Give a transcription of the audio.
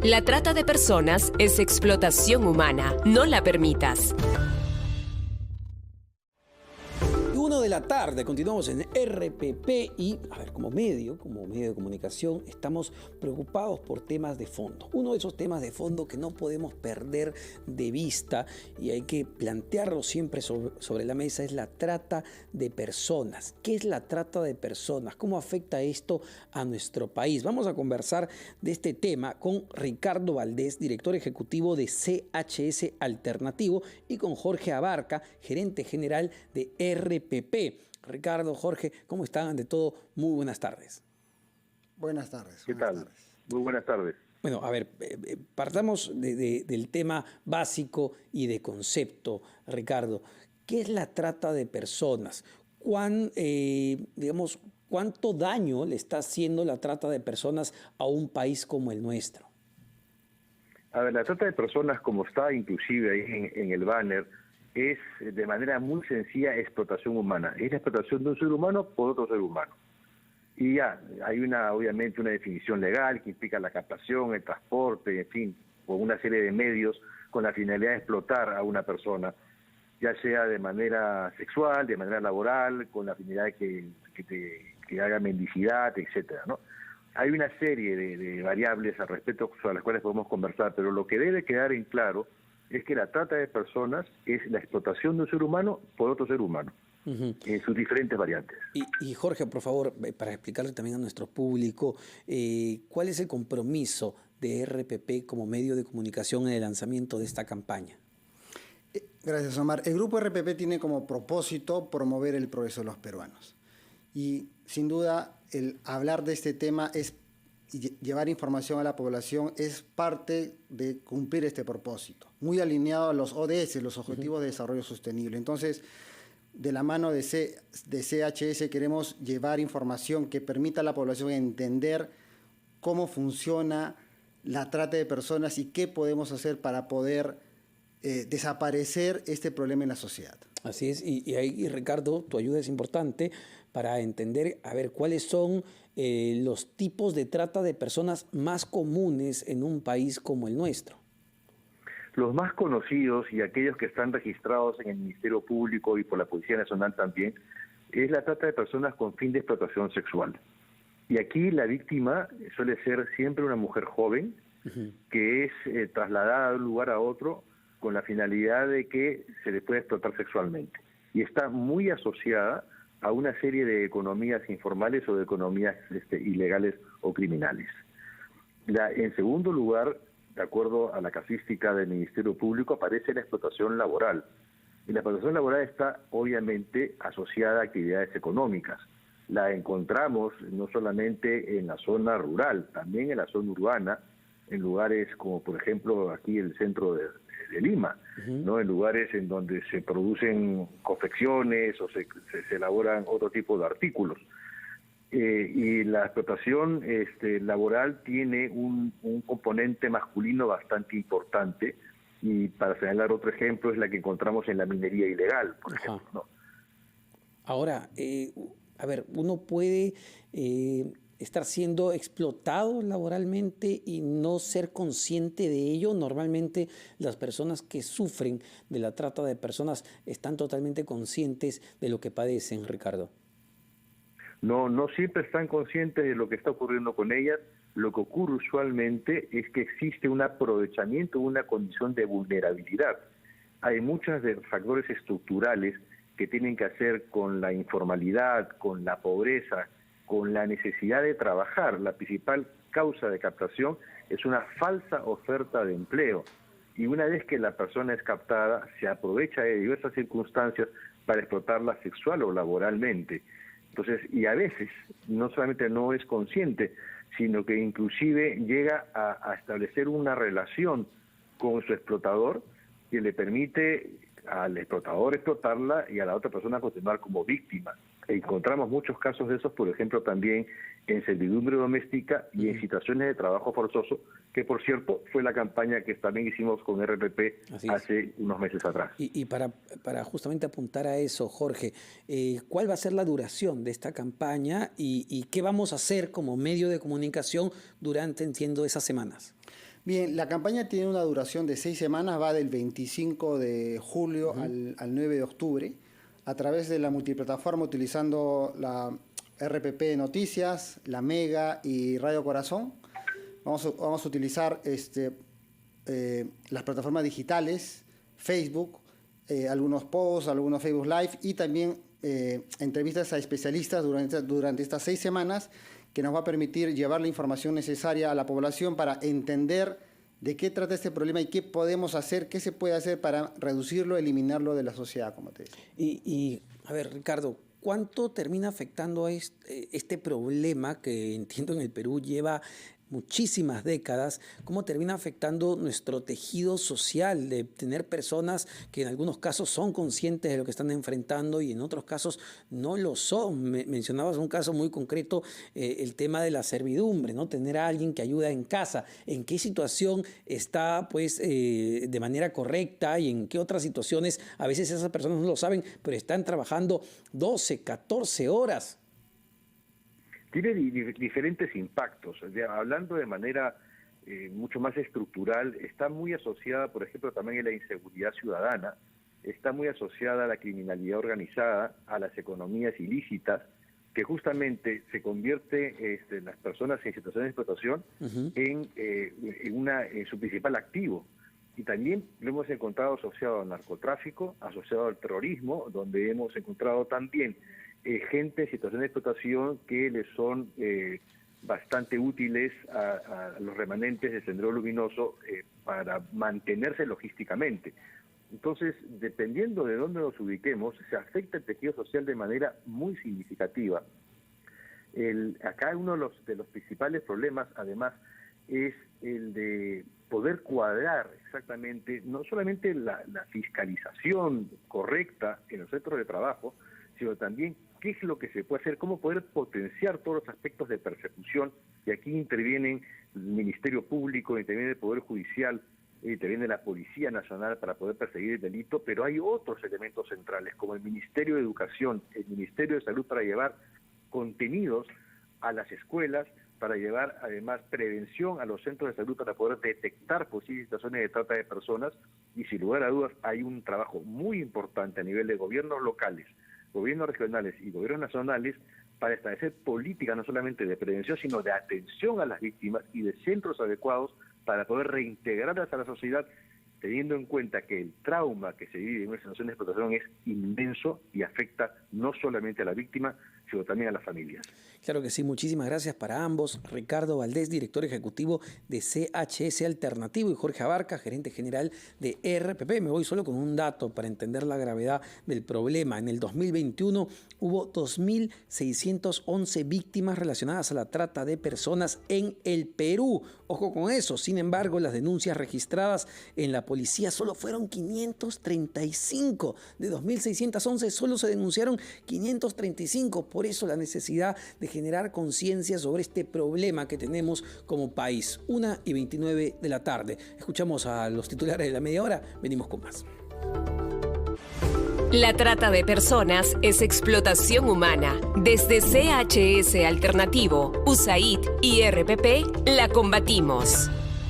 La trata de personas es explotación humana. No la permitas. 1 de la tarde, continuamos en RPP y, como medio de comunicación, estamos preocupados por temas de fondo. Uno de esos temas de fondo que no podemos perder de vista y hay que plantearlo siempre sobre la mesa es la trata de personas. ¿Qué es la trata de personas? ¿Cómo afecta esto a nuestro país? Vamos a conversar de este tema con Ricardo Valdés, director ejecutivo de CHS Alternativo, y con Jorge Abarca, gerente general de RPP. Ricardo, Jorge, ¿cómo están? Ante todo, muy buenas tardes. Buenas tardes. ¿Qué tal? Muy buenas tardes. Bueno, partamos del tema básico y de concepto, Ricardo. ¿Qué es la trata de personas? ¿Cuánto daño le está haciendo la trata de personas a un país como el nuestro? A ver, la trata de personas, como está inclusive ahí en el banner, es de manera muy sencilla explotación humana. Es la explotación de un ser humano por otro ser humano. Y ya, hay obviamente una definición legal que implica la captación, el transporte, en fin, con una serie de medios con la finalidad de explotar a una persona, ya sea de manera sexual, de manera laboral, con la finalidad de que haga mendicidad, etcétera, ¿no? Hay una serie de variables al respecto sobre las cuales podemos conversar, pero lo que debe quedar en claro es que la trata de personas es la explotación de un ser humano por otro ser humano, en sus diferentes variantes. Y Jorge, por favor, para explicarle también a nuestro público, ¿cuál es el compromiso de RPP como medio de comunicación en el lanzamiento de esta campaña? Gracias, Omar. El Grupo RPP tiene como propósito promover el progreso de los peruanos. Y sin duda, el hablar de este tema y llevar información a la población es parte de cumplir este propósito, muy alineado a los ODS, los Objetivos de Desarrollo Sostenible. Entonces, de la mano de CHS queremos llevar información que permita a la población entender cómo funciona la trata de personas y qué podemos hacer para poder desaparecer este problema en la sociedad. Así es, y ahí, Ricardo, tu ayuda es importante para entender, cuáles son los tipos de trata de personas más comunes en un país como el nuestro. Los más conocidos y aquellos que están registrados en el Ministerio Público y por la Policía Nacional también, es la trata de personas con fin de explotación sexual. Y aquí la víctima suele ser siempre una mujer joven que es trasladada de un lugar a otro con la finalidad de que se le pueda explotar sexualmente. Y está muy asociada a una serie de economías informales o de economías ilegales o criminales. En segundo lugar, de acuerdo a la casística del Ministerio Público, aparece la explotación laboral. Y la explotación laboral está obviamente asociada a actividades económicas. La encontramos no solamente en la zona rural, también en la zona urbana, en lugares como por ejemplo aquí el centro de Lima, ¿no? En lugares en donde se producen confecciones o se elaboran otro tipo de artículos. Y la explotación laboral tiene un componente masculino bastante importante, y para señalar otro ejemplo es la que encontramos en la minería ilegal, por ejemplo, ¿no? Ahora, uno puede estar siendo explotado laboralmente y no ser consciente de ello. Normalmente las personas que sufren de la trata de personas están totalmente conscientes de lo que padecen, Ricardo. No siempre están conscientes de lo que está ocurriendo con ellas. Lo que ocurre usualmente es que existe un aprovechamiento, una condición de vulnerabilidad. Hay muchos factores estructurales que tienen que hacer con la informalidad, con la pobreza, con la necesidad de trabajar. La principal causa de captación es una falsa oferta de empleo. Y una vez que la persona es captada, se aprovecha de diversas circunstancias para explotarla sexual o laboralmente. Entonces, y a veces no solamente no es consciente, sino que inclusive llega a establecer una relación con su explotador que le permite al explotador explotarla y a la otra persona continuar como víctima. Encontramos muchos casos de esos, por ejemplo, también en servidumbre doméstica y en situaciones de trabajo forzoso, que por cierto fue la campaña que también hicimos con RPP hace unos meses atrás. Y para justamente apuntar a eso, Jorge, ¿cuál va a ser la duración de esta campaña y qué vamos a hacer como medio de comunicación durante, entiendo, esas semanas? Bien, la campaña tiene una duración de 6 semanas, va del 25 de julio al 9 de octubre, a través de la multiplataforma utilizando la RPP Noticias, la Mega y Radio Corazón. Vamos a utilizar las plataformas digitales, Facebook, algunos posts, algunos Facebook Live y también entrevistas a especialistas durante estas 6 semanas, que nos va a permitir llevar la información necesaria a la población para entender de qué trata este problema y qué podemos hacer, qué se puede hacer para reducirlo, eliminarlo de la sociedad, como te decía. Y a ver, Ricardo, ¿cuánto termina afectando a este problema que entiendo en el Perú lleva muchísimas décadas? ¿Cómo termina afectando nuestro tejido social de tener personas que en algunos casos son conscientes de lo que están enfrentando y en otros casos no lo son? Mencionabas un caso muy concreto, el tema de la servidumbre, ¿no? Tener a alguien que ayuda en casa. ¿En qué situación está, pues, de manera correcta y en qué otras situaciones a veces esas personas no lo saben, pero están trabajando 12, 14 horas? Tiene diferentes impactos. Hablando de manera mucho más estructural, está muy asociada, por ejemplo, también a la inseguridad ciudadana, está muy asociada a la criminalidad organizada, a las economías ilícitas, que justamente se convierte las personas en situación de explotación en su principal activo. Y también lo hemos encontrado asociado al narcotráfico, asociado al terrorismo, donde hemos encontrado también gente en situación de explotación que les son bastante útiles a los remanentes del Sendero Luminoso para mantenerse logísticamente. Entonces, dependiendo de dónde nos ubiquemos, se afecta el tejido social de manera muy significativa. Acá uno de los principales problemas, además, es el de poder cuadrar exactamente, no solamente la fiscalización correcta en los centros de trabajo, sino también qué es lo que se puede hacer, cómo poder potenciar todos los aspectos de persecución. Y aquí intervienen el Ministerio Público, interviene el Poder Judicial, interviene la Policía Nacional para poder perseguir el delito, pero hay otros elementos centrales, como el Ministerio de Educación, el Ministerio de Salud, para llevar contenidos a las escuelas, para llevar además prevención a los centros de salud para poder detectar posibles situaciones de trata de personas. Y sin lugar a dudas hay un trabajo muy importante a nivel de gobiernos locales, gobiernos regionales y gobiernos nacionales para establecer políticas no solamente de prevención, sino de atención a las víctimas y de centros adecuados para poder reintegrarlas a la sociedad, teniendo en cuenta que el trauma que se vive en una situación de explotación es inmenso y afecta no solamente a la víctima, sino también a las familias. Claro que sí, muchísimas gracias para ambos. Ricardo Valdés, director ejecutivo de CHS Alternativo, y Jorge Abarca, gerente general de RPP. Me voy solo con un dato para entender la gravedad del problema. En el 2021 hubo 2.611 víctimas relacionadas a la trata de personas en el Perú. Ojo con eso. Sin embargo, las denuncias registradas en la policía solo fueron 535. De 2.611 solo se denunciaron 535. Por eso la necesidad de generar conciencia sobre este problema que tenemos como país. 1:29 de la tarde. Escuchamos a los titulares de la media hora. Venimos con más. La trata de personas es explotación humana. Desde CHS Alternativo, USAID y RPP la combatimos.